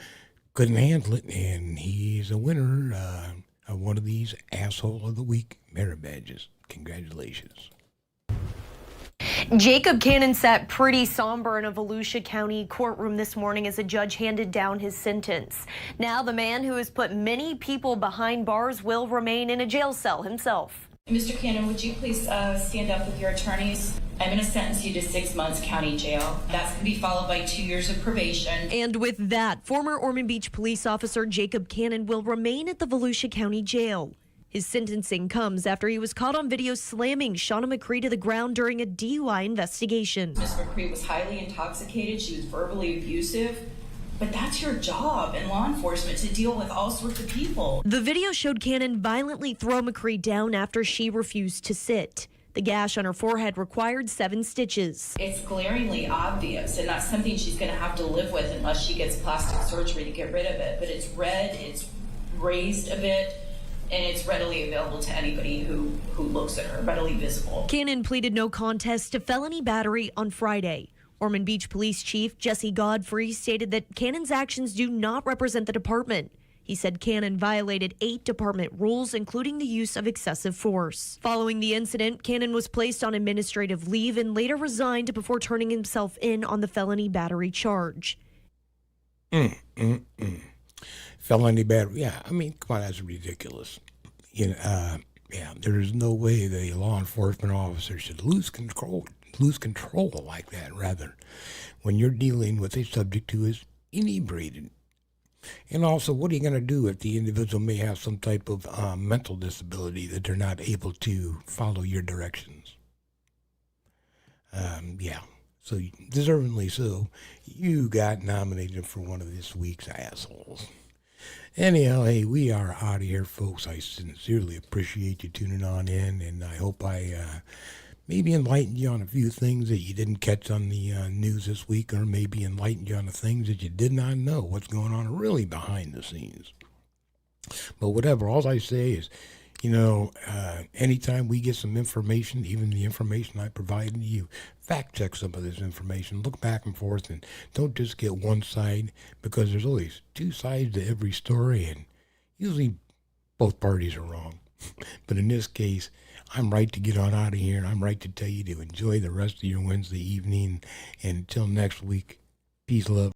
couldn't handle it, and he's a winner of one of these Asshole of the Week merit badges. Congratulations. Jacob Cannon sat pretty somber in a Volusia County courtroom this morning as a judge handed down his sentence. Now the man who has put many people behind bars will remain in a jail cell himself. Mr. Cannon, would you please stand up with your attorneys? I'm going to sentence you to 6 months county jail. That's going to be followed by 2 years of probation. And with that, former Ormond Beach police officer Jacob Cannon will remain at the Volusia County Jail. His sentencing comes after he was caught on video slamming Shauna McCree to the ground during a DUI investigation. Ms. McCree was highly intoxicated. She was verbally abusive. But that's your job in law enforcement, to deal with all sorts of people. The video showed Cannon violently throw McCree down after she refused to sit. The gash on her forehead required 7 stitches. It's glaringly obvious, and that's something she's going to have to live with unless she gets plastic surgery to get rid of it. But it's red, it's raised a bit, and it's readily available to anybody who looks at her, readily visible. Cannon pleaded no contest to felony battery on Friday. Ormond Beach Police Chief Jesse Godfrey stated that Cannon's actions do not represent the department. He said Cannon violated 8 department rules, including the use of excessive force. Following the incident, Cannon was placed on administrative leave and later resigned before turning himself in on the felony battery charge. Felony battery. Yeah, I mean, come on, that's ridiculous. Yeah, there is no way that a law enforcement officer should lose control like that. Rather, when you're dealing with a subject who is inebriated. And also, what are you going to do if the individual may have some type of mental disability that they're not able to follow your directions? So deservingly so, you got nominated for one of this week's assholes. Anyhow, hey, we are out of here, folks. I sincerely appreciate you tuning on in, and I hope I maybe enlightened you on a few things that you didn't catch on the news this week, or maybe enlightened you on the things that you did not know what's going on really behind the scenes. But whatever, all I say is, anytime we get some information, even the information I provided to you, fact check some of this information, look back and forth, and don't just get one side, because there's always 2 sides to every story, and usually both parties are wrong. But in this case, I'm right to get on out of here, and I'm right to tell you to enjoy the rest of your Wednesday evening. And until next week, peace, love.